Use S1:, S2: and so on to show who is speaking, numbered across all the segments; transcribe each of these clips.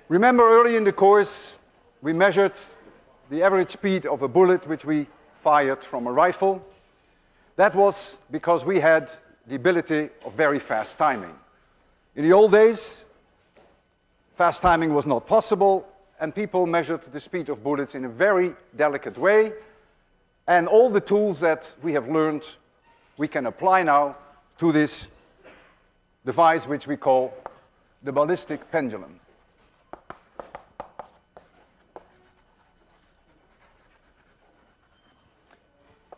S1: Remember early in the course, we measured the average speed of a bullet which we fired from a rifle. That was because we had the ability of very fast timing. In the old days, fast timing was not possible, and people measured the speed of bullets in a very delicate way. And all the tools that we have learned, we can apply now to this device which we call the ballistic pendulum.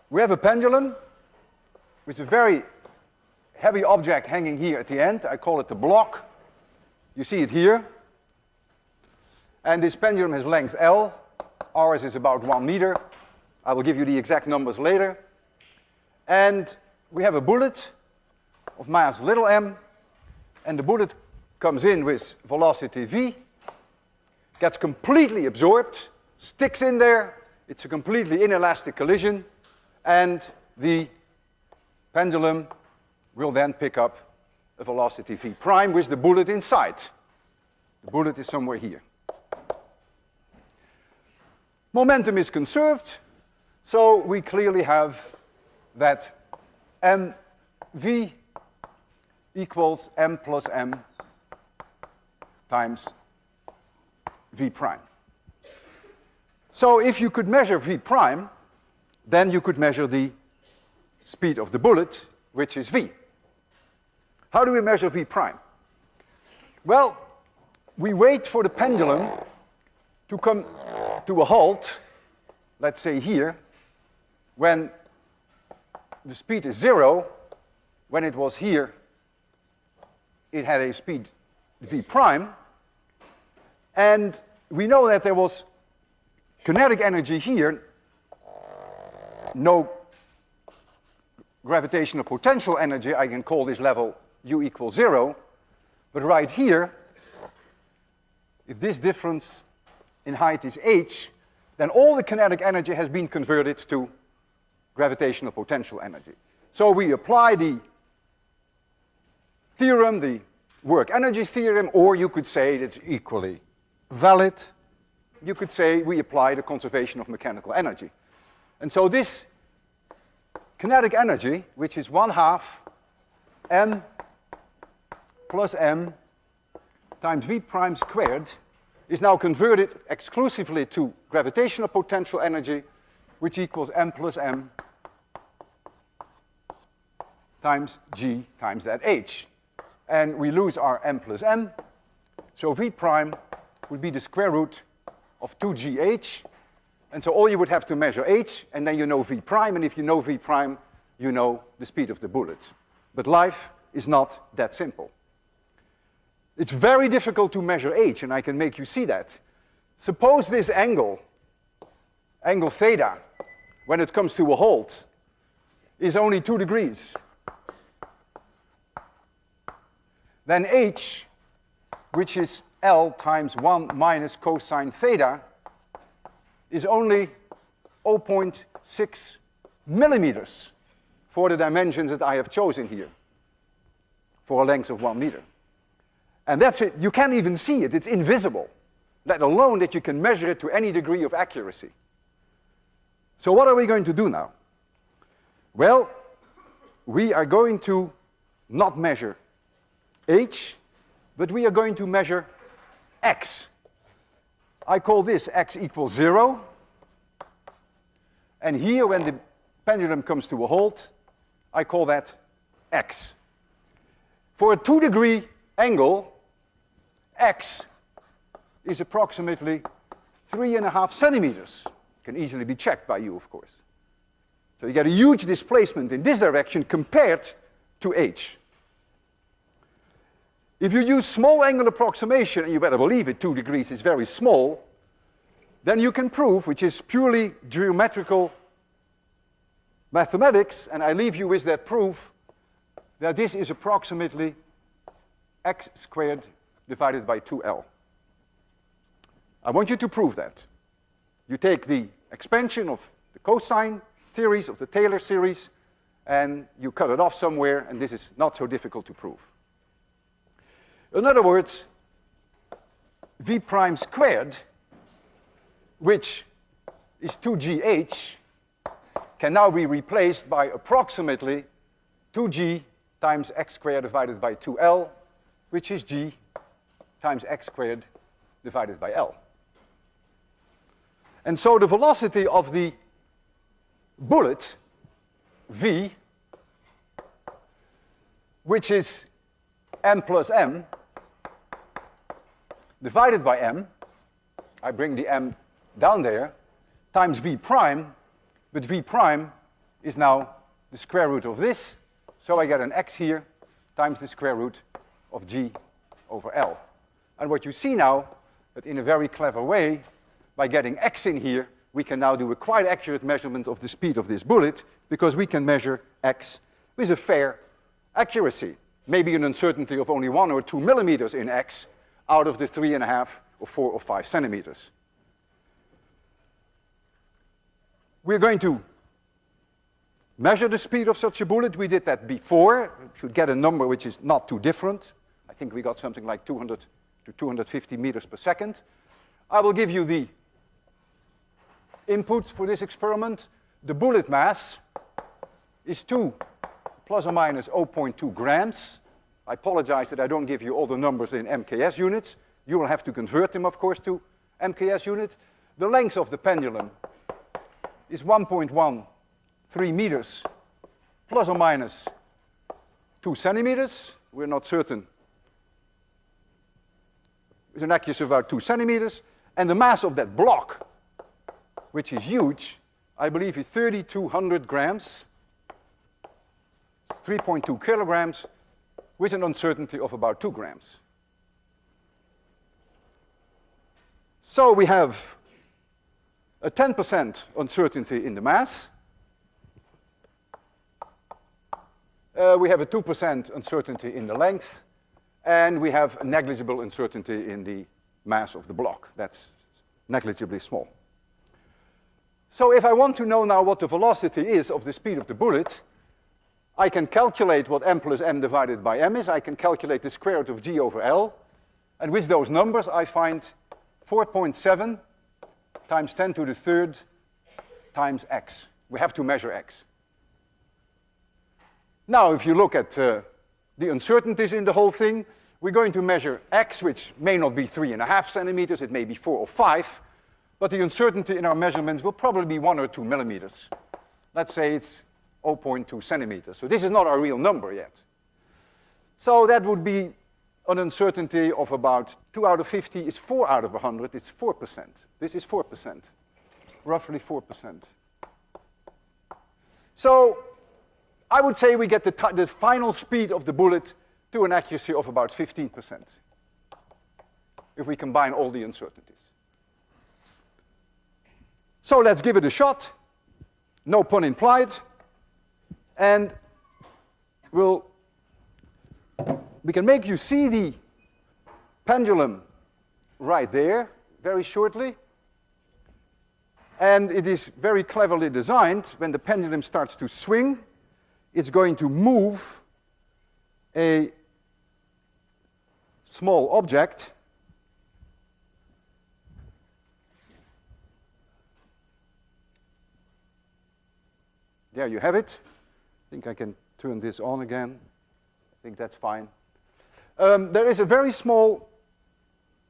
S1: We have a pendulum with a very heavy object hanging here at the end. I call it the block. You see it here. And this pendulum has length L. Ours is about 1 meter. I will give you the exact numbers later. And we have a bullet of mass little m. And the bullet comes in with velocity v, gets completely absorbed, sticks in there. It's a completely inelastic collision. And the pendulum will then pick up a velocity v prime with the bullet inside. The bullet is somewhere here. Momentum is conserved, so we clearly have that mv equals m plus m times v prime. So if you could measure v prime, then you could measure the speed of the bullet, which is v. How do we measure v prime? Well, we wait for the pendulum to come to a halt, let's say here, when the speed is 0. When it was here, it had a speed v prime. And we know that there was kinetic energy here, no gravitational potential energy. I can call this level u equals 0. But right here, if this difference in height is h, then all the kinetic energy has been converted to gravitational potential energy. So we apply the theorem, the work energy theorem, or you could say it's equally valid. You could say we apply the conservation of mechanical energy. And so this kinetic energy, which is 1/2 m plus m times v prime squared, is now converted exclusively to gravitational potential energy, which equals m plus m times g times that h. And we lose our m plus m, so v prime would be the square root of 2gh. And so all you would have to measure h, and then you know v prime, and if you know v prime, you know the speed of the bullet. But life is not that simple. It's very difficult to measure h, and I can make you see that. Suppose this angle theta, when it comes to a halt, is only 2 degrees. Then h, which is L times 1 minus cosine theta, is only 0.6 millimeters for the dimensions that I have chosen here, for a length of 1 meter. And that's it. You can't even see it. It's invisible, let alone that you can measure it to any degree of accuracy. So what are we going to do now? Well, we are going to not measure h, but we are going to measure x. I call this x equals 0. And here, when the pendulum comes to a halt, I call that x. For a 2-degree angle, x is approximately 3.5 centimeters. Can easily be checked by you, of course. So you get a huge displacement in this direction compared to h. If you use small angle approximation, and you better believe it, 2 degrees is very small, then you can prove, which is purely geometrical mathematics, and I leave you with that proof, that this is approximately x squared divided by 2L. I want you to prove that. You take the expansion of the cosine theories of the Taylor series, and you cut it off somewhere, and this is not so difficult to prove. In other words, v prime squared, which is 2gh, can now be replaced by approximately 2g times x squared divided by 2l, which is g times x squared divided by l. And so the velocity of the bullet, v, which is m plus m, divided by m, I bring the m down there, times v prime, but v prime is now the square root of this, so I get an x here times the square root of g over L. And what you see now, that in a very clever way, by getting x in here, we can now do a quite accurate measurement of the speed of this bullet, because we can measure x with a fair accuracy. Maybe an uncertainty of only 1 or 2 millimeters in x out of the 3.5 or 4 or 5 centimeters. We're going to measure the speed of such a bullet. We did that before. We should get a number which is not too different. I think we got something like 200 to 250 meters per second. I will give you the input for this experiment. The bullet mass is 2 plus or minus 0.2 grams. I apologize that I don't give you all the numbers in MKS units. You will have to convert them, of course, to MKS units. The length of the pendulum is 1.13 meters plus or minus 2 centimeters. We're not certain. With an accuracy of about 2 centimeters. And the mass of that block, which is huge, I believe is 3,200 grams, 3.2 kilograms, with an uncertainty of about 2 grams. So we have a 10% uncertainty in the mass. We have a 2% uncertainty in the length. And we have a negligible uncertainty in the mass of the block. That's negligibly small. So if I want to know now what the velocity is of the speed of the bullet, I can calculate what m plus m divided by m is. I can calculate the square root of g over L. And with those numbers, I find 4.7 times 10 to the third times x. We have to measure x. Now, if you look at the uncertainties in the whole thing, we're going to measure x, which may not be 3.5 centimeters, it may be 4 or 5, but the uncertainty in our measurements will probably be 1 or 2 millimeters. Let's say it's 0.2 centimeters. So this is not our real number yet. So that would be an uncertainty of about 2 out of 50 is 4 out of 100, it's 4%. This is 4%, roughly 4%. So I would say we get the final speed of the bullet to an accuracy of about 15%, if we combine all the uncertainties. So let's give it a shot, no pun implied, and we can make you see the pendulum right there very shortly. And it is very cleverly designed. When the pendulum starts to swing, it's going to move a small object there you have it. I think I can turn this on again. I think that's fine. There is a very small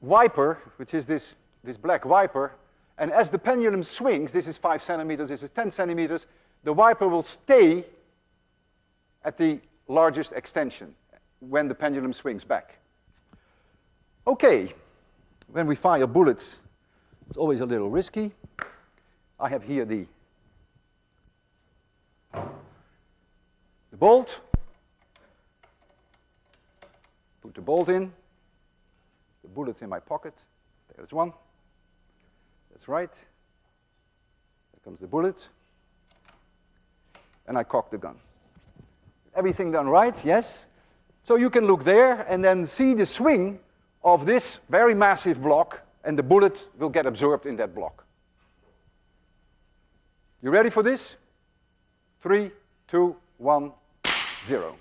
S1: wiper, which is this black wiper, and as the pendulum swings, this is 5 centimeters, this is 10 centimeters, the wiper will stay at the largest extension when the pendulum swings back. Okay, when we fire bullets, it's always a little risky. I have here the bolt. Put the bolt in. The bullet's in my pocket. There's one. That's right. There comes the bullet. And I cock the gun. Everything done right? Yes. So you can look there and then see the swing of this very massive block, and the bullet will get absorbed in that block. You ready for this? 3, 2, 1, 0.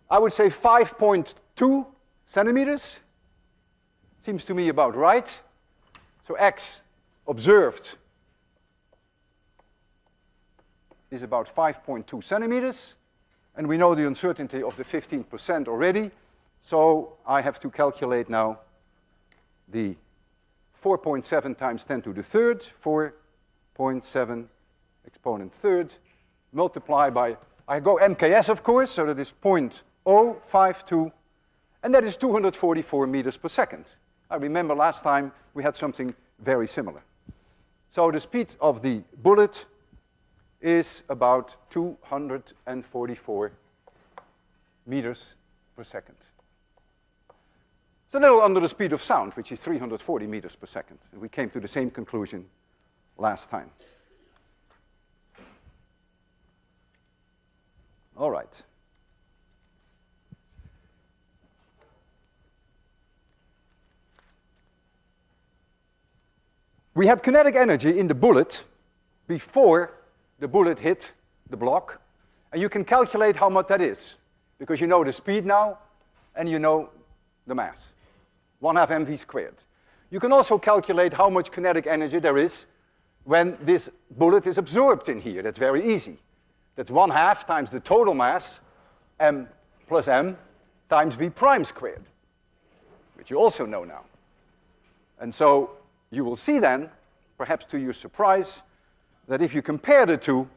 S1: I would say 5.2 centimeters. Seems to me about right. So x observed is about 5.2 centimeters. And we know the uncertainty of the 15% already. So I have to calculate now the 4.7 times 10 to the third, 4.7 exponent third, multiply by, I go MKS of course, so that is 0.052, and that is 244 meters per second. I remember last time we had something very similar. So the speed of the bullet is about 244 meters per second. It's a little under the speed of sound, which is 340 meters per second. And we came to the same conclusion last time. All right. We had kinetic energy in the bullet before the bullet hit the block. And you can calculate how much that is, because you know the speed now, and you know the mass. 1/2 mv squared. You can also calculate how much kinetic energy there is when this bullet is absorbed in here. That's very easy. That's 1/2 times the total mass, m plus m, times v prime squared, which you also know now. And so you will see then, perhaps to your surprise, that if you compare the two,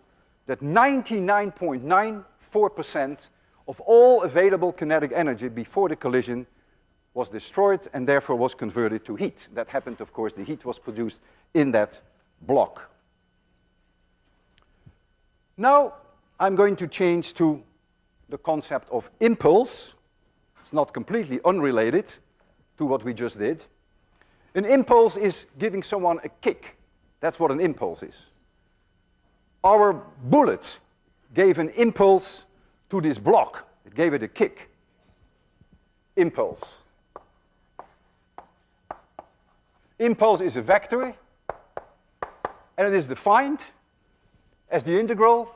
S1: that 99.94% of all available kinetic energy before the collision was destroyed and therefore was converted to heat. That happened, of course, the heat was produced in that block. Now I'm going to change to the concept of impulse. It's not completely unrelated to what we just did. An impulse is giving someone a kick. That's what an impulse is. Our bullet gave an impulse to this block. It gave it a kick. Impulse. Impulse is a vector, and it is defined as the integral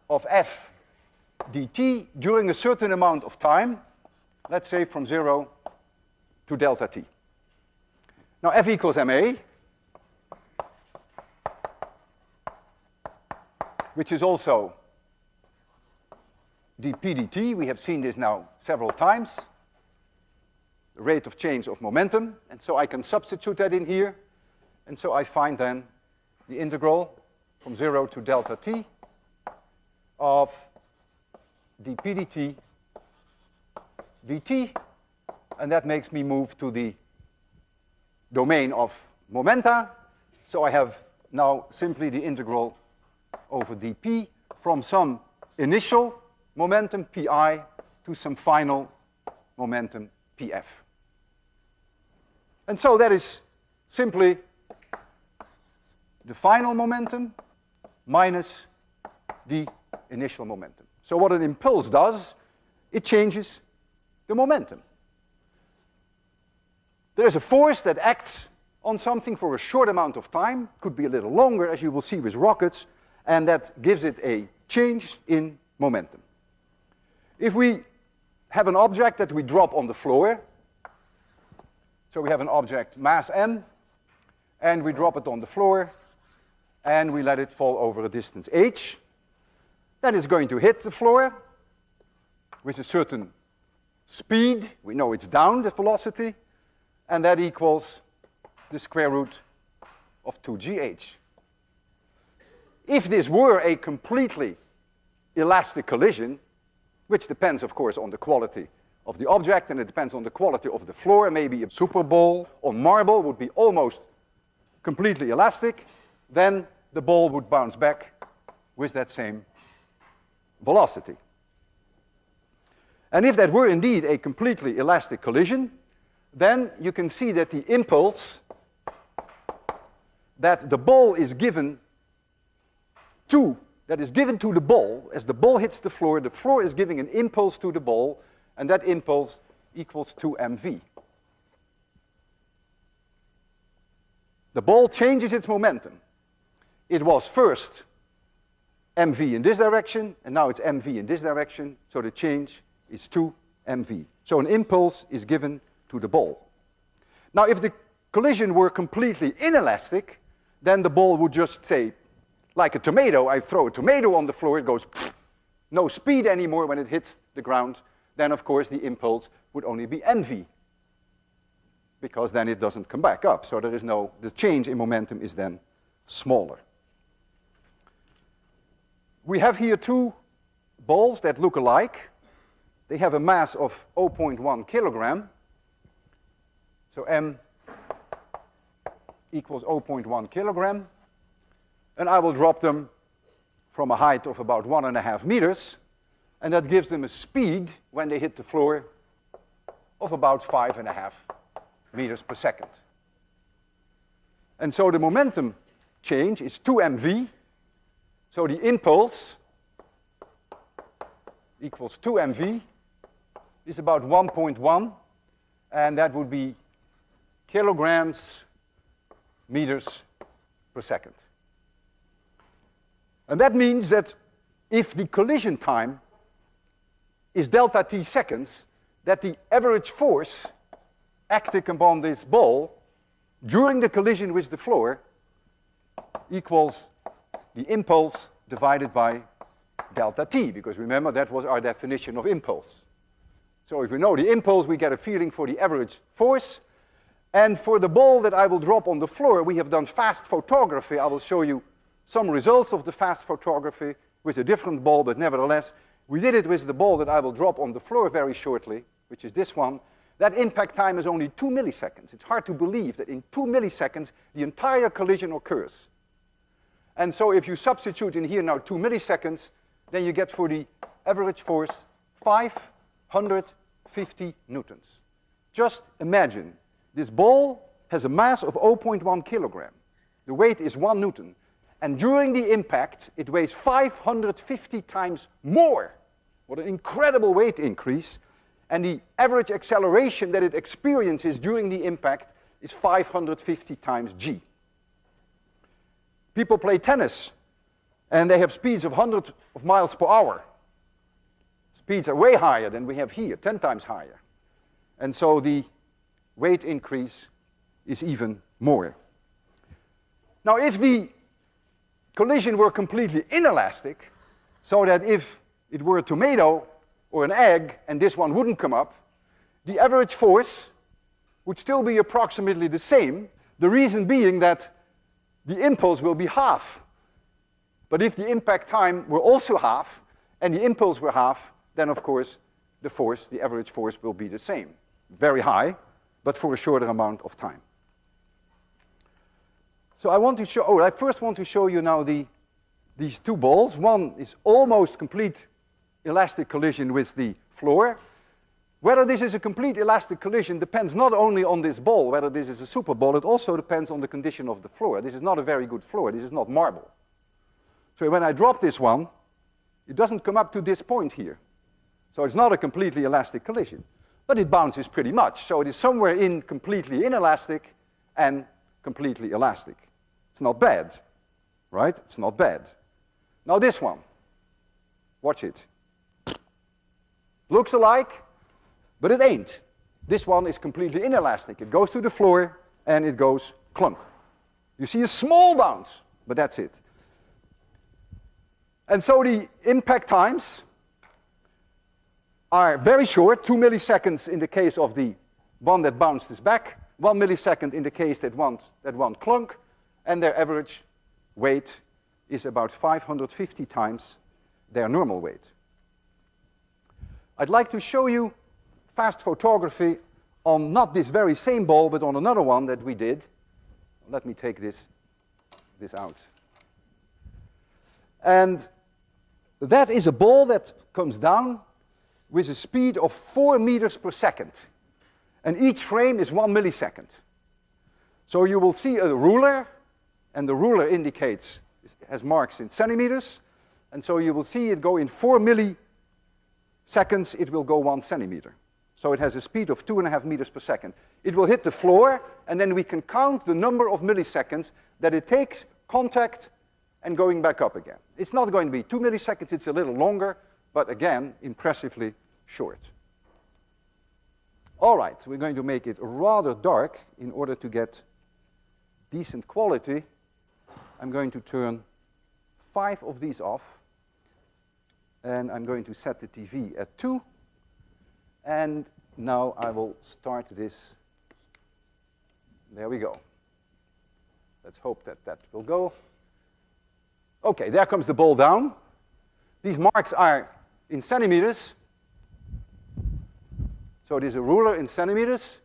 S1: of f dt during a certain amount of time, let's say from 0 to delta t. Now f equals ma, which is also dp dt. We have seen this now several times. The rate of change of momentum, and so I can substitute that in here, and so I find then the integral from 0 to delta t of dp dt dt, and that makes me move to the domain of momenta. So I have now simply the integral over dp from some initial momentum pi to some final momentum pf. And so that is simply the final momentum minus the initial momentum. So what an impulse does, it changes the momentum. There is a force that acts on something for a short amount of time, could be a little longer, as you will see with rockets, and that gives it a change in momentum. If we have an object that we drop on the floor, so we have an object mass m, and we drop it on the floor, and we let it fall over a distance h, then it's going to hit the floor with a certain speed. We know it's down, the velocity, and that equals the square root of 2gh. If this were a completely elastic collision, which depends, of course, on the quality of the object, and it depends on the quality of the floor, maybe a super ball on marble would be almost completely elastic, then the ball would bounce back with that same velocity. And if that were indeed a completely elastic collision, then you can see that the impulse that the ball is given to, that is given to the ball, as the ball hits the floor is giving an impulse to the ball, and that impulse equals 2mv. The ball changes its momentum. It was first mv in this direction, and now it's mv in this direction, so the change is 2mv. So an impulse is given to the ball. Now, if the collision were completely inelastic, then the ball would just say, like a tomato, I throw a tomato on the floor, it goes pfft, no speed anymore when it hits the ground. Then, of course, the impulse would only be mv, because then it doesn't come back up. So there is no, the change in momentum is then smaller. We have here two balls that look alike. They have a mass of 0.1 kilogram. So m equals 0.1 kilogram. And I will drop them from a height of about 1.5 meters. And that gives them a speed when they hit the floor of about 5.5 meters per second. And so the momentum change is 2mv. So the impulse equals 2mv is about 1.1, and that would be kilograms meters per second. And that means that if the collision time is delta t seconds, that the average force acting upon this ball during the collision with the floor equals the impulse divided by delta t, because remember that was our definition of impulse. So if we know the impulse, we get a feeling for the average force. And for the ball that I will drop on the floor, we have done fast photography. I will show you some results of the fast photography with a different ball, but nevertheless, we did it with the ball that I will drop on the floor very shortly, which is this one. That impact time is only 2 milliseconds. It's hard to believe that in 2 milliseconds, the entire collision occurs. And so if you substitute in here now 2 milliseconds, then you get for the average force 550 newtons. Just imagine, this ball has a mass of 0.1 kilogram. The weight is 1 newton. And during the impact, it weighs 550 times more. What an incredible weight increase. And the average acceleration that it experiences during the impact is 550 times g. People play tennis, and they have speeds of hundreds of miles per hour. Speeds are way higher than we have here, 10 times higher. And so the weight increase is even more. Now, if the collision were completely inelastic, so that if it were a tomato or an egg and this one wouldn't come up, the average force would still be approximately the same, the reason being that the impulse will be half. But if the impact time were also half and the impulse were half, then of course the force, the average force, will be the same. Very high, but for a shorter amount of time. So I first want to show you now these two balls. One is almost complete elastic collision with the floor. Whether this is a complete elastic collision depends not only on this ball, whether this is a super ball, it also depends on the condition of the floor. This is not a very good floor, this is not marble. So when I drop this one, it doesn't come up to this point here. So it's not a completely elastic collision, but it bounces pretty much. So it is somewhere in completely inelastic and completely elastic. It's not bad, right? It's not bad. Now this one, watch it. Looks alike, but it ain't. This one is completely inelastic. It goes to the floor and it goes clunk. You see a small bounce, but that's it. And so the impact times are very short, 2 milliseconds in the case of the one that bounced this back, 1 millisecond in the case that one clunk, and their average weight is about 550 times their normal weight. I'd like to show you fast photography on not this very same ball, but on another one that we did. Let me take this out. And that is a ball that comes down with a speed of 4 meters per second. And each frame is 1 millisecond. So you will see a ruler, and the ruler indicates, has marks in centimeters, and so you will see it go in 4 milliseconds, it will go 1 centimeter. So it has a speed of 2.5 meters per second. It will hit the floor, and then we can count the number of milliseconds that it takes contact and going back up again. It's not going to be 2 milliseconds, it's a little longer, but again, impressively short. All right, we're going to make it rather dark in order to get decent quality. I'm going to turn 5 of these off, and I'm going to set the TV at 2. And now I will start this. There we go. Let's hope that that will go. Okay, there comes the ball down. These marks are in centimeters. So it is a ruler in centimeters.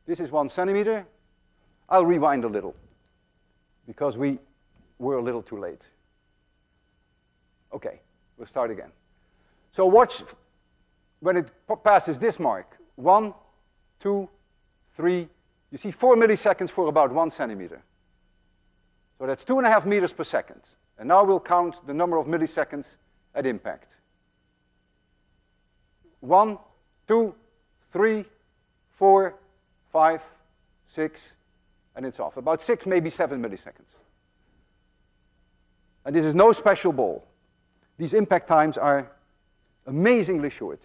S1: This is 1 centimeter. I'll rewind a little because we were a little too late. Okay, we'll start again. So watch when it passes this mark. 1, 2, 3. You see 4 milliseconds for about 1 centimeter. So that's 2.5 meters per second. And now we'll count the number of milliseconds at impact. 1, 2, 3, 4, 5, 6, and it's off. About 6, maybe 7 milliseconds. And this is no special ball. These impact times are amazingly short.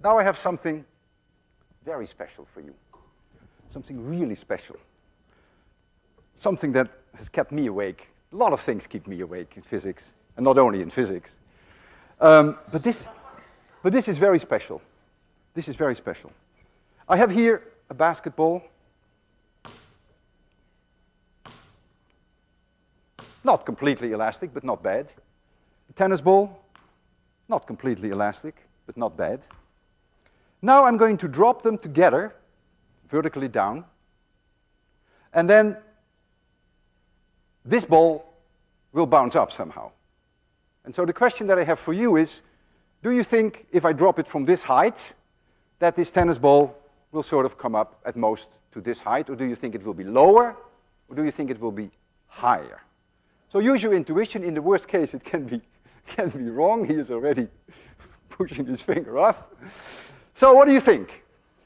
S1: Now I have something very special for you. Something really special. Something that has kept me awake. A lot of things keep me awake in physics, and not only in physics. But this is very special. This is very special. I have here a basketball. Not completely elastic, but not bad. A tennis ball. Not completely elastic, but not bad. Now I'm going to drop them together, vertically down, and then this ball will bounce up somehow. And so the question that I have for you is, do you think if I drop it from this height, that this tennis ball will sort of come up at most to this height, or do you think it will be lower, or do you think it will be higher? So use your intuition. In the worst case, it can be wrong. He is already pushing his finger up. So what do you think?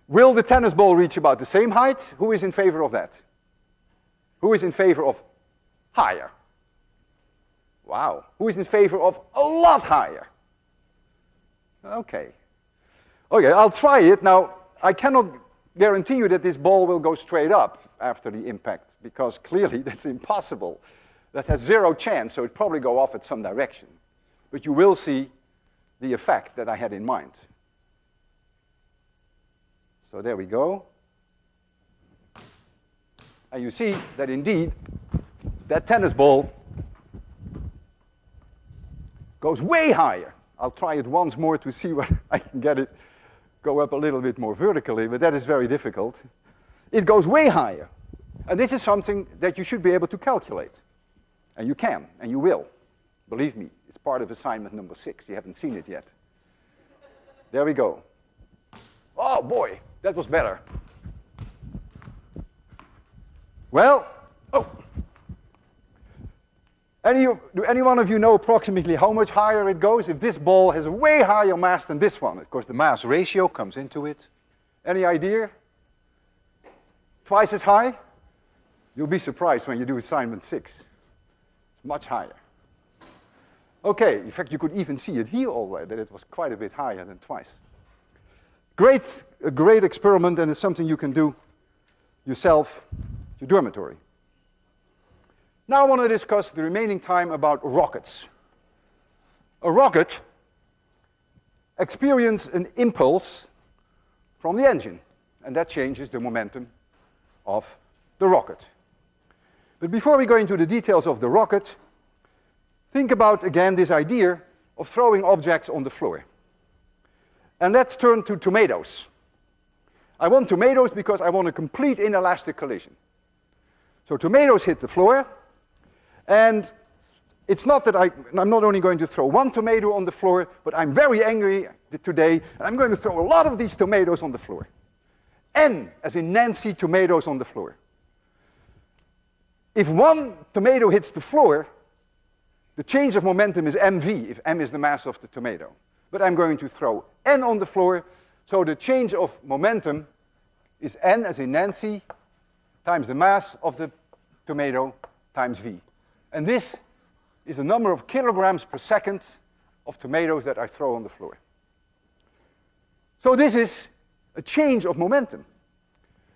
S1: Will the tennis ball reach about the same height? Who is in favor of that? Who is in favor of higher? Wow. Who is in favor of a lot higher? Okay. Okay, I'll try it. Now, I cannot guarantee you that this ball will go straight up after the impact, because clearly that's impossible. That has 0 chance, so it'll probably go off at some direction. But you will see the effect that I had in mind. So there we go. And you see that indeed, that tennis ball goes way higher. I'll try it once more to see what I can get it go up a little bit more vertically, but that is very difficult. It goes way higher. And this is something that you should be able to calculate. And you can, and you will. Believe me, it's part of assignment number 6. You haven't seen it yet. There we go. Oh boy, that was better. Well, do any one of you know approximately how much higher it goes? If this ball has a way higher mass than this one, of course the mass ratio comes into it. Any idea? Twice as high? You'll be surprised when you do assignment 6. It's much higher. Okay, in fact you could even see it here already, that it was quite a bit higher than twice. A great experiment, and it's something you can do yourself at your dormitory. Now I want to discuss the remaining time about rockets. A rocket experiences an impulse from the engine, and that changes the momentum of the rocket. But before we go into the details of the rocket, think about again this idea of throwing objects on the floor. And let's turn to tomatoes. I want tomatoes because I want a complete inelastic collision. So tomatoes hit the floor, and it's not that I'm not only going to throw one tomato on the floor, but I'm very angry today, and I'm going to throw a lot of these tomatoes on the floor. N, as in Nancy, tomatoes on the floor. If one tomato hits the floor, the change of momentum is mv, if m is the mass of the tomato. but I'm going to throw n on the floor, so the change of momentum is n, as in Nancy, times the mass of the tomato times v. And this is the number of kilograms per second of tomatoes that I throw on the floor. So this is a change of momentum.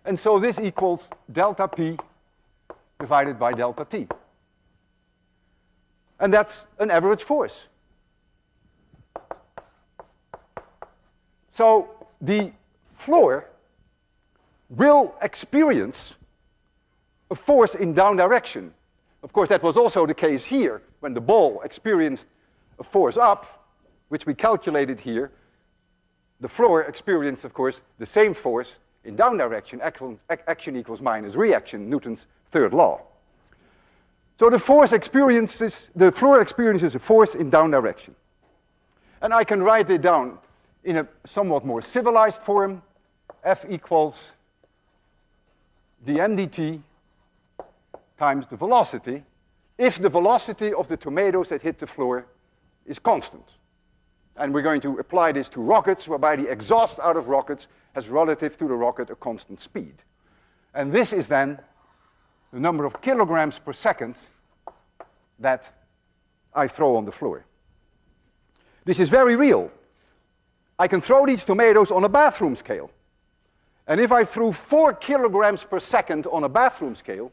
S1: And so this equals delta p divided by delta t. And that's an average force. So the floor will experience a force in down direction. Of course, that was also the case here. When the ball experienced a force up, which we calculated here, the floor experienced, of course, the same force in down direction. Action equals minus reaction, Newton's third law. So the floor experiences a force in down direction. And I can write it down in a somewhat more civilized form. F equals dm dt times the velocity, if the velocity of the tomatoes that hit the floor is constant. And we're going to apply this to rockets, whereby the exhaust out of rockets has relative to the rocket a constant speed. And this is then the number of kilograms per second that I throw on the floor. This is very real. I can throw these tomatoes on a bathroom scale. And if I threw 4 kilograms per second on a bathroom scale,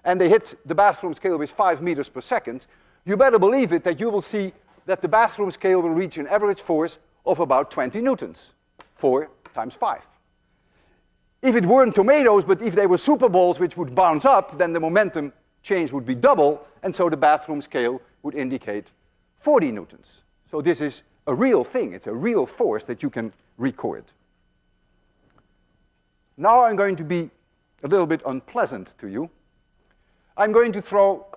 S1: and they hit the bathroom scale with 5 meters per second, you better believe it that you will see that the bathroom scale will reach an average force of about 20 newtons, 4 times 5. If it weren't tomatoes, but if they were super balls which would bounce up, then the momentum change would be double, and so the bathroom scale would indicate 40 newtons. So this is a real thing. It's a real force that you can record. Now I'm going to be a little bit unpleasant to you. I'm going to throw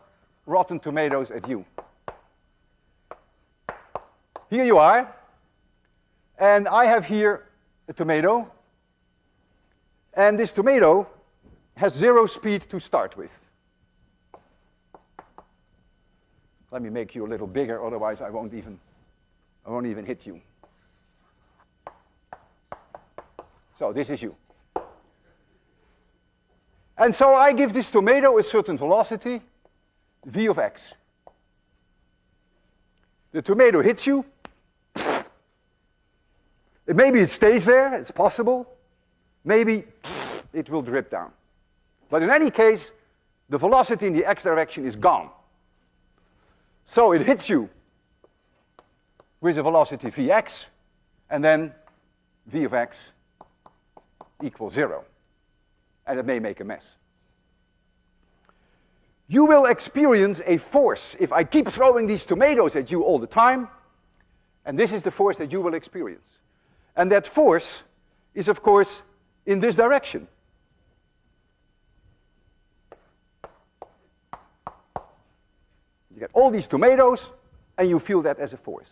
S1: rotten tomatoes at you. Here you are, and I have here a tomato, and this tomato has 0 speed to start with. Let me make you a little bigger, otherwise I won't even hit you. So this is you. And so I give this tomato a certain velocity, v of x. The tomato hits you. Maybe it stays there, it's possible. Maybe it will drip down. But in any case, the velocity in the x direction is gone. So it hits you with a velocity vx, and then v of x equals 0. And it may make a mess. You will experience a force if I keep throwing these tomatoes at you all the time, and this is the force that you will experience. And that force is, of course, in this direction. You get all these tomatoes, and you feel that as a force.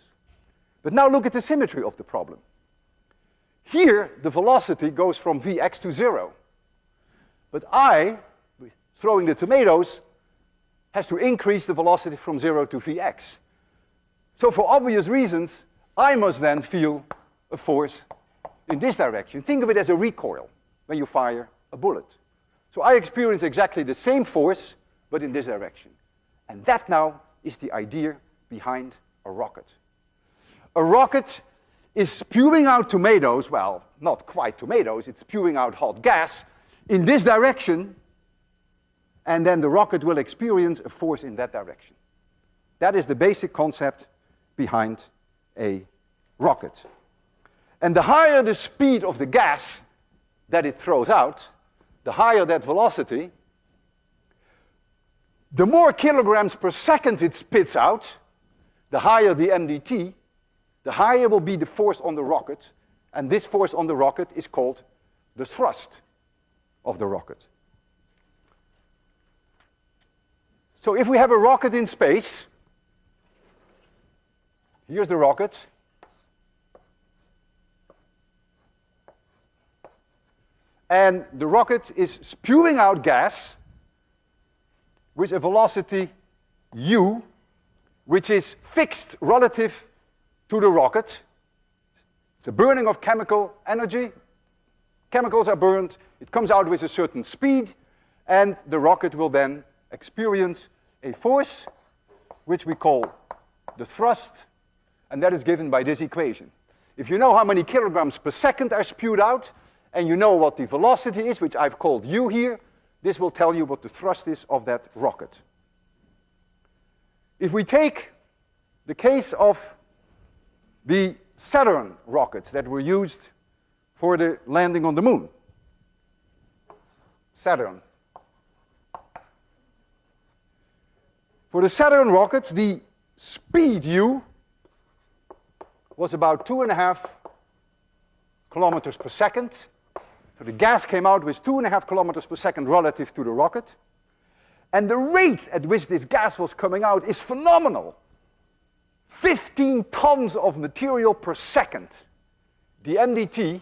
S1: But now look at the symmetry of the problem. Here, the velocity goes from vx to 0. But I, throwing the tomatoes, has to increase the velocity from 0 to vx. So for obvious reasons, I must then feel a force in this direction. Think of it as a recoil when you fire a bullet. So I experience exactly the same force, but in this direction. And that now is the idea behind a rocket. A rocket is spewing out tomatoes, well, not quite tomatoes, it's spewing out hot gas in this direction, and then the rocket will experience a force in that direction. That is the basic concept behind a rocket. And the higher the speed of the gas that it throws out, the higher that velocity, the more kilograms per second it spits out, the higher the mdt, the higher will be the force on the rocket, and this force on the rocket is called the thrust of the rocket. So if we have a rocket in space, here's the rocket, and the rocket is spewing out gas with a velocity u, which is fixed relative to the rocket. It's a burning of chemical energy. Chemicals are burned, it comes out with a certain speed, and the rocket will then experience a force, which we call the thrust, and that is given by this equation. If you know how many kilograms per second are spewed out, and you know what the velocity is, which I've called u here, this will tell you what the thrust is of that rocket. If we take the case of the Saturn rockets that were used for the landing on the moon. Saturn. For the Saturn rockets, the speed u was about 2.5 kilometers per second. So the gas came out with 2.5 kilometers per second relative to the rocket. And the rate at which this gas was coming out is phenomenal. 15 tons of material per second. The MDT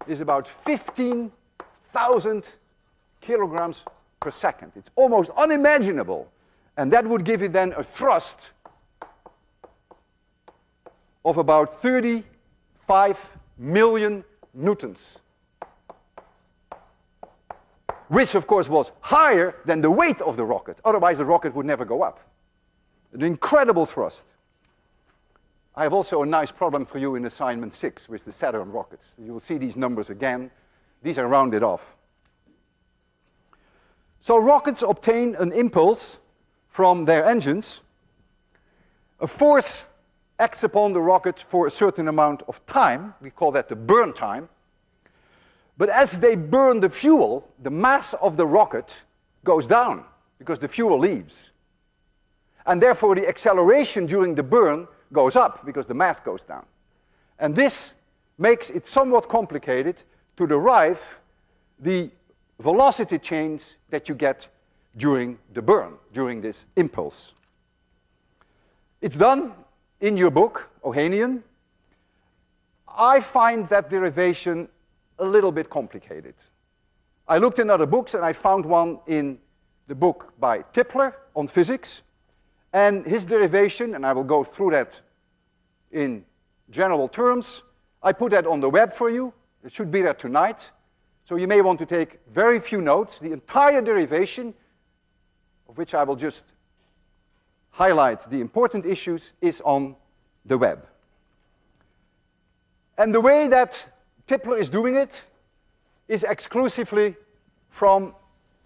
S1: is about 15,000 kilograms per second. It's almost unimaginable. And that would give it then a thrust of about 35 million newtons, which of course was higher than the weight of the rocket. Otherwise the rocket would never go up. An incredible thrust. I have also a nice problem for you in assignment 6 with the Saturn rockets. You will see these numbers again. These are rounded off. So rockets obtain an impulse from their engines. A force acts upon the rocket for a certain amount of time. We call that the burn time. But as they burn the fuel, the mass of the rocket goes down because the fuel leaves. And therefore the acceleration during the burn goes up because the mass goes down. And this makes it somewhat complicated to derive the velocity change that you get during the burn, during this impulse. It's done in your book, Ohanian. I find that derivation a little bit complicated. I looked in other books and I found one in the book by Tipler on physics. And his derivation, and I will go through that in general terms, I put that on the web for you. It should be there tonight. So you may want to take very few notes. The entire derivation, of which I will just highlight the important issues, is on the web. And the way that Tipler is doing it is exclusively from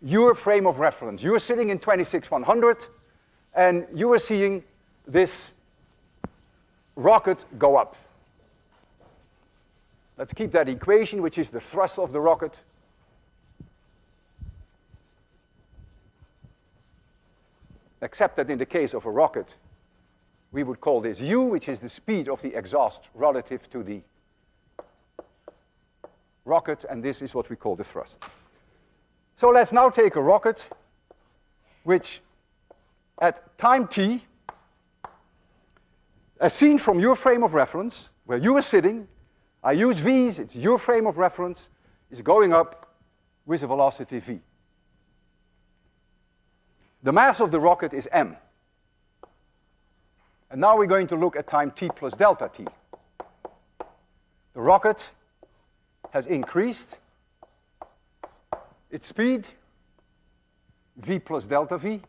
S1: your frame of reference. You are sitting in 26100, and you are seeing this rocket go up. Let's keep that equation, which is the thrust of the rocket. Except that in the case of a rocket, we would call this u, which is the speed of the exhaust relative to the rocket, and this is what we call the thrust. So let's now take a rocket which at time t, as seen from your frame of reference, where you are sitting, I use v's, it's your frame of reference, is going up with a velocity v. The mass of the rocket is m. And now we're going to look at time t plus delta t. The rocket has increased its speed, v plus delta v.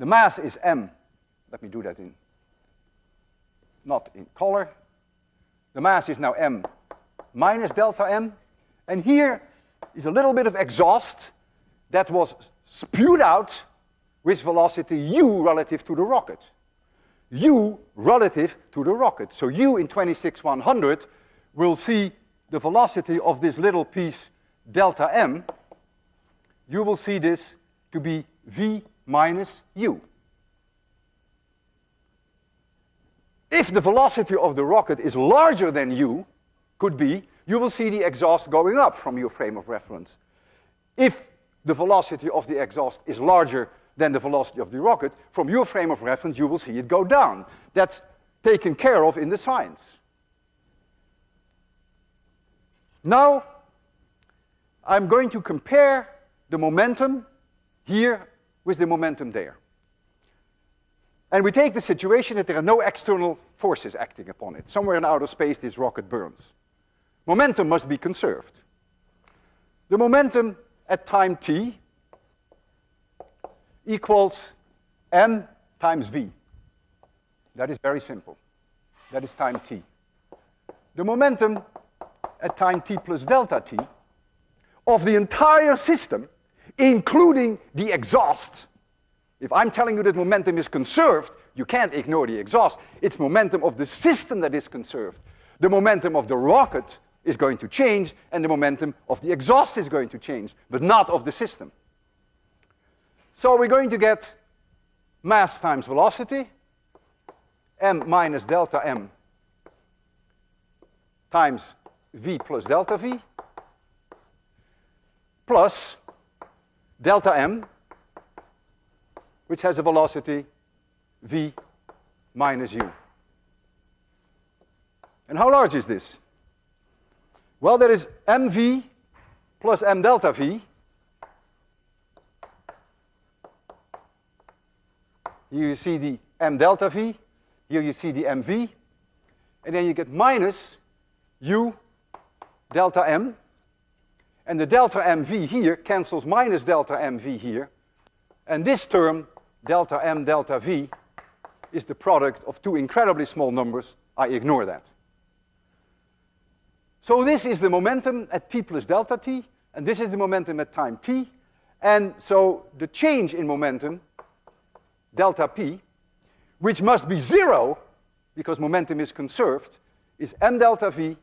S1: The mass is m. Let me do that not in color. The mass is now m minus delta m. And here is a little bit of exhaust that was spewed out with velocity u relative to the rocket. U relative to the rocket. So u in 26100 will see the velocity of this little piece delta m. You will see this to be v minus u. If the velocity of the rocket is larger than u, could be, you will see the exhaust going up from your frame of reference. If the velocity of the exhaust is larger than the velocity of the rocket, from your frame of reference you will see it go down. That's taken care of in the science. Now, I'm going to compare the momentum here with the momentum there. And we take the situation that there are no external forces acting upon it. Somewhere in outer space, this rocket burns. Momentum must be conserved. The momentum at time t equals m times v. That is very simple. That is time t. The momentum at time t plus delta t of the entire system, including the exhaust. If I'm telling you that momentum is conserved, you can't ignore the exhaust. It's momentum of the system that is conserved. The momentum of the rocket is going to change, and the momentum of the exhaust is going to change, but not of the system. So we're going to get mass times velocity, m minus delta m times v plus delta v, plus delta m, which has a velocity v minus u. And how large is this? Well, there is mv plus m delta v. Here you see the m delta v. Here you see the mv. And then you get minus u delta m. And the delta mv here cancels minus delta mv here. And this term, delta m delta v, is the product of two incredibly small numbers. I ignore that. So this is the momentum at t plus delta t, and this is the momentum at time t. And so the change in momentum, delta p, which must be zero, because momentum is conserved, is m delta v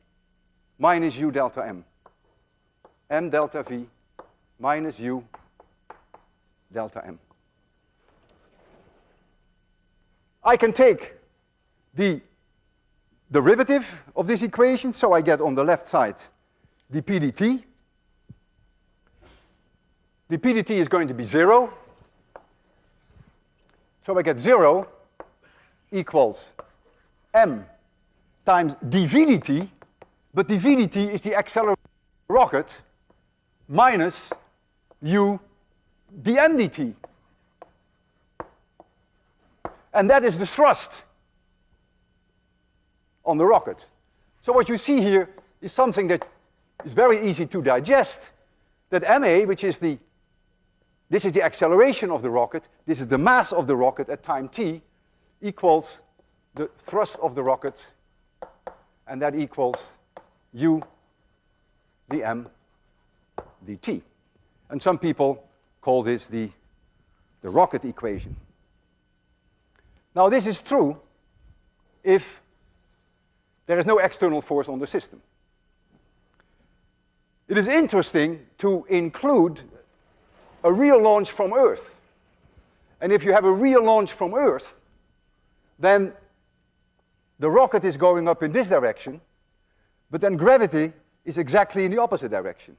S1: minus u delta m. M delta v minus u delta m. I can take the derivative of this equation, so I get on the left side dp dt. dp dt is going to be 0. So I get 0 equals m times dv dt, but dv dt is the acceleration of the rocket minus u dm dt. And that is the thrust on the rocket. So what you see here is something that is very easy to digest, that ma, which is this is the acceleration of the rocket, this is the mass of the rocket at time t, equals the thrust of the rocket, and that equals u dm dt. And some people call this the rocket equation. Now this is true if there is no external force on the system. It is interesting to include a real launch from Earth. And if you have a real launch from Earth, then the rocket is going up in this direction, but then gravity is exactly in the opposite direction.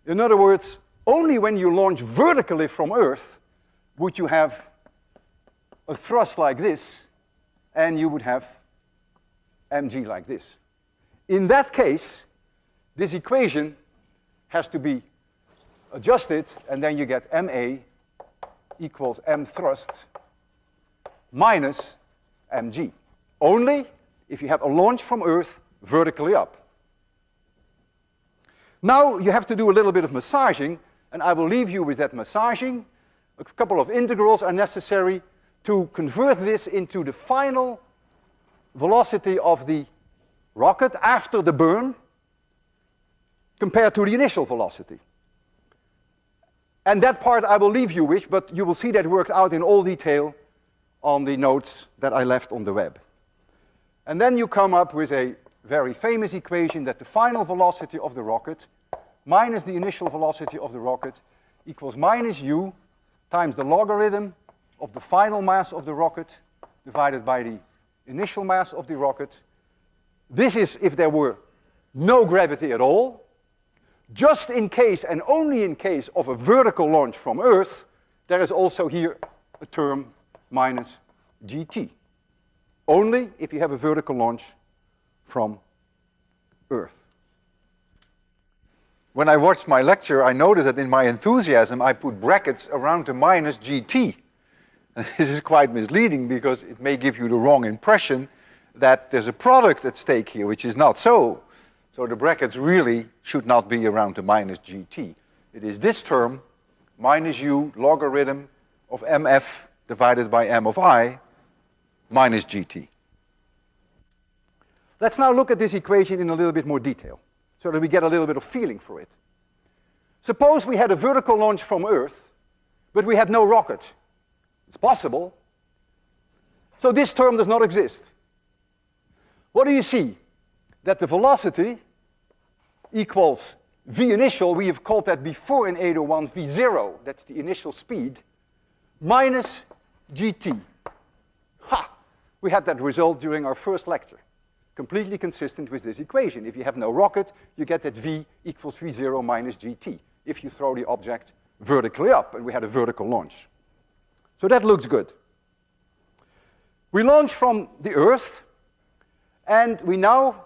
S1: In other words, only when you launch vertically from Earth would you have a thrust like this, and you would have mg like this. In that case, this equation has to be adjusted, and then you get ma equals m thrust minus mg. Only if you have a launch from Earth vertically up. Now you have to do a little bit of massaging, and I will leave you with that massaging. A couple of integrals are necessary to convert this into the final velocity of the rocket after the burn compared to the initial velocity. And that part I will leave you with, but you will see that worked out in all detail on the notes that I left on the web. And then you come up with a very famous equation that the final velocity of the rocket minus the initial velocity of the rocket equals minus u times the logarithm of the final mass of the rocket divided by the initial mass of the rocket. This is if there were no gravity at all. Just in case, and only in case, of a vertical launch from Earth, there is also here a term minus gt. Only if you have a vertical launch from Earth. When I watched my lecture, I noticed that in my enthusiasm I put brackets around the minus gt. And this is quite misleading because it may give you the wrong impression that there's a product at stake here, which is not so. So the brackets really should not be around the minus gt. It is this term, minus u logarithm of mf divided by m of I minus gt. Let's now look at this equation in a little bit more detail so that we get a little bit of feeling for it. Suppose we had a vertical launch from Earth, but we had no rocket. It's possible. So this term does not exist. What do you see? That the velocity equals v initial, we have called that before in 801 v0, that's the initial speed, minus gt. Ha! We had that result during our first lecture. Completely consistent with this equation. If you have no rocket, you get that v equals v0 minus gt, if you throw the object vertically up, and we had a vertical launch. So that looks good. We launch from the Earth, and we now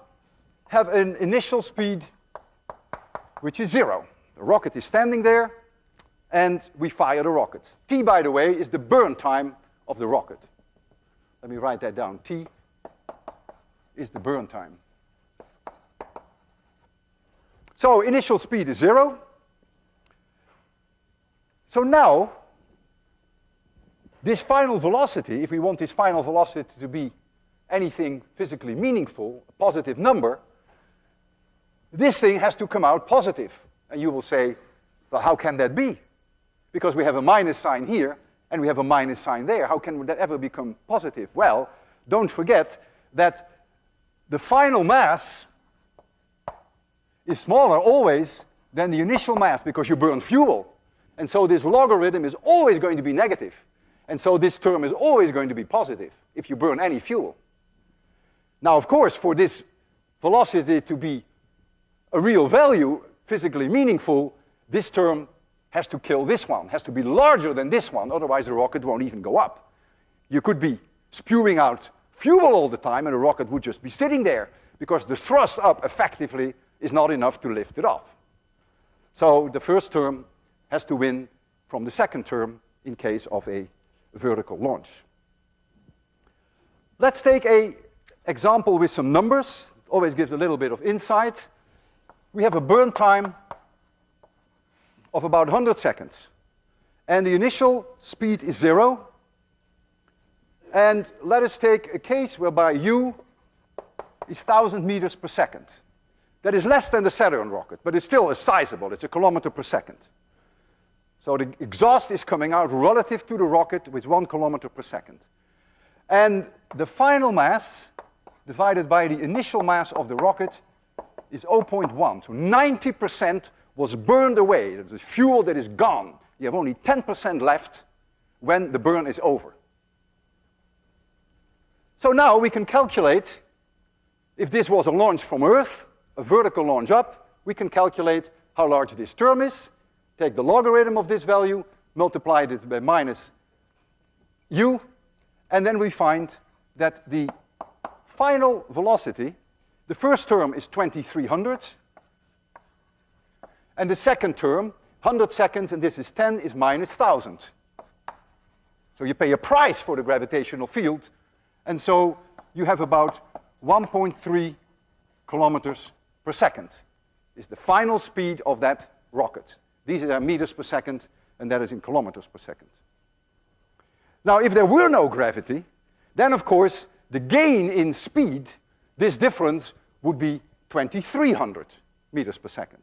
S1: have an initial speed which is 0. The rocket is standing there, and we fire the rockets. T, by the way, is the burn time of the rocket. Let me write that down. T is the burn time. So initial speed is 0. So now, this final velocity, if we want this final velocity to be anything physically meaningful, a positive number, this thing has to come out positive. And you will say, well, how can that be? Because we have a minus sign here, and we have a minus sign there. How can that ever become positive? Well, don't forget that the final mass is smaller always than the initial mass because you burn fuel. And so this logarithm is always going to be negative. And so this term is always going to be positive if you burn any fuel. Now, of course, for this velocity to be a real value, physically meaningful, this term has to kill this one, has to be larger than this one, otherwise the rocket won't even go up. You could be spewing out fuel all the time and the rocket would just be sitting there because the thrust up effectively is not enough to lift it off. So the first term has to win from the second term in case of a vertical launch. Let's take an example with some numbers. It always gives a little bit of insight. We have a burn time of about 100 seconds. And the initial speed is 0. And let us take a case whereby u is 1,000 meters per second. That is less than the Saturn rocket, but it's still sizable. It's a kilometer per second. So the exhaust is coming out relative to the rocket with 1 kilometer per second. And the final mass divided by the initial mass of the rocket is 0.1. So 90% was burned away. There's a fuel that is gone. You have only 10% left when the burn is over. So now we can calculate, if this was a launch from Earth, a vertical launch up, we can calculate how large this term is, take the logarithm of this value, multiply it by minus u, and then we find that the final velocity, the first term is 2300, and the second term, 100 seconds, and this is 10, is minus 1000. So you pay a price for the gravitational field, and so you have about 1.3 kilometers per second is the final speed of that rocket. These are meters per second, and that is in kilometers per second. Now, if there were no gravity, then of course the gain in speed, this difference, would be 2300 meters per second.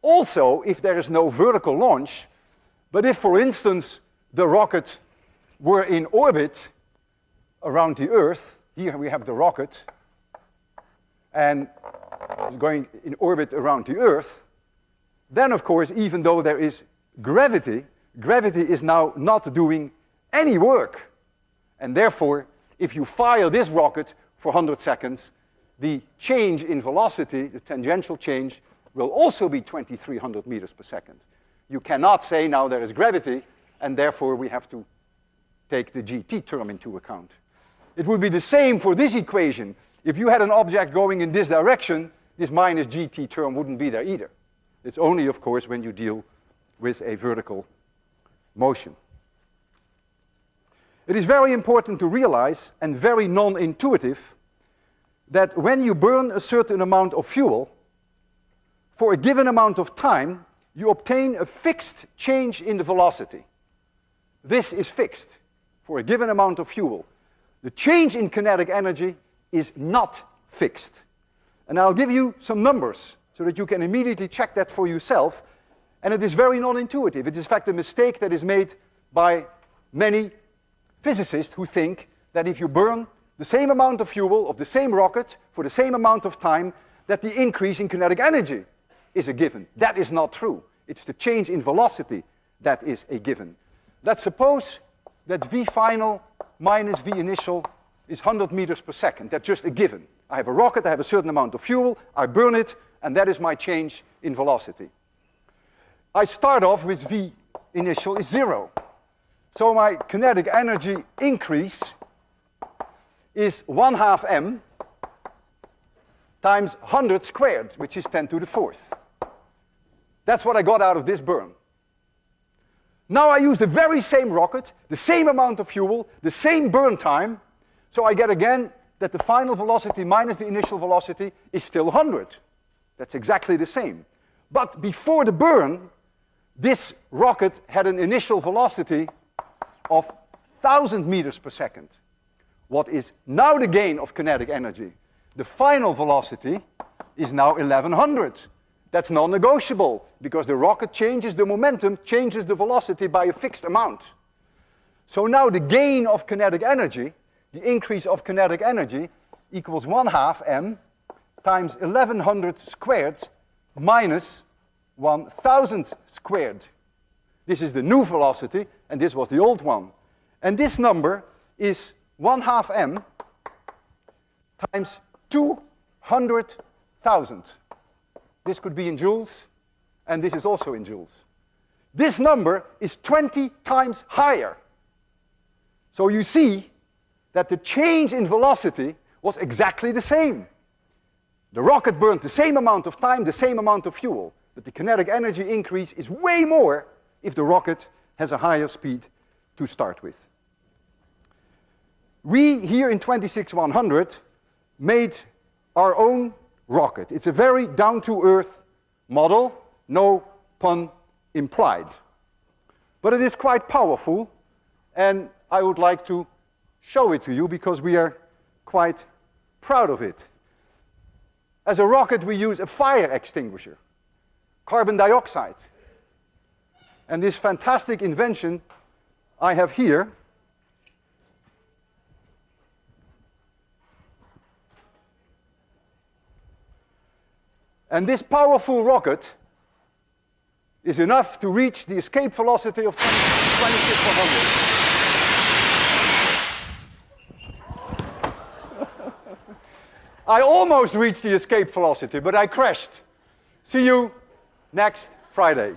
S1: Also, if there is no vertical launch, but if, for instance, the rocket were in orbit around the Earth, here we have the rocket, and it's going in orbit around the Earth, then of course, even though there is gravity, gravity is now not doing any work. And therefore, if you fire this rocket for 100 seconds, the change in velocity, the tangential change, will also be 2300 meters per second. You cannot say now there is gravity, and therefore we have to take the GT term into account. It would be the same for this equation. If you had an object going in this direction, this minus GT term wouldn't be there either. It's only, of course, when you deal with a vertical motion. It is very important to realize, and very non-intuitive, that when you burn a certain amount of fuel, for a given amount of time, you obtain a fixed change in the velocity. This is fixed for a given amount of fuel. The change in kinetic energy is not fixed. And I'll give you some numbers so that you can immediately check that for yourself. And it is very non-intuitive. It is in fact a mistake that is made by many physicists who think that if you burn the same amount of fuel of the same rocket for the same amount of time, that the increase in kinetic energy is a given. That is not true. It's the change in velocity that is a given. Let's suppose that V final minus V initial is 100 meters per second. That's just a given. I have a rocket, I have a certain amount of fuel, I burn it, and that is my change in velocity. I start off with V initial is 0. So my kinetic energy increase is 1/2 m times 100 squared, which is 10 to the 4th. That's what I got out of this burn. Now I use the very same rocket, the same amount of fuel, the same burn time, so I get again that the final velocity minus the initial velocity is still 100. That's exactly the same. But before the burn, this rocket had an initial velocity of 1,000 meters per second. What is now the gain of kinetic energy? The final velocity is now 1,100. That's non-negotiable, because the rocket changes the momentum, changes the velocity by a fixed amount. So now the gain of kinetic energy, the increase of kinetic energy, equals 1/2 m times 1,100 squared minus 1,000 squared. This is the new velocity, and this was the old one. And this number is 1/2 m times 200,000. This could be in joules, and this is also in joules. This number is 20 times higher. So you see that the change in velocity was exactly the same. The rocket burned the same amount of time, the same amount of fuel, but the kinetic energy increase is way more if the rocket has a higher speed to start with. We here in 26100 made our own rocket. It's a very down-to-earth model, no pun implied. But it is quite powerful, and I would like to show it to you because we are quite proud of it. As a rocket, we use a fire extinguisher, carbon dioxide. And this fantastic invention I have here and this powerful rocket is enough to reach the escape velocity of 26100. I almost reached the escape velocity, but I crashed. See you next Friday.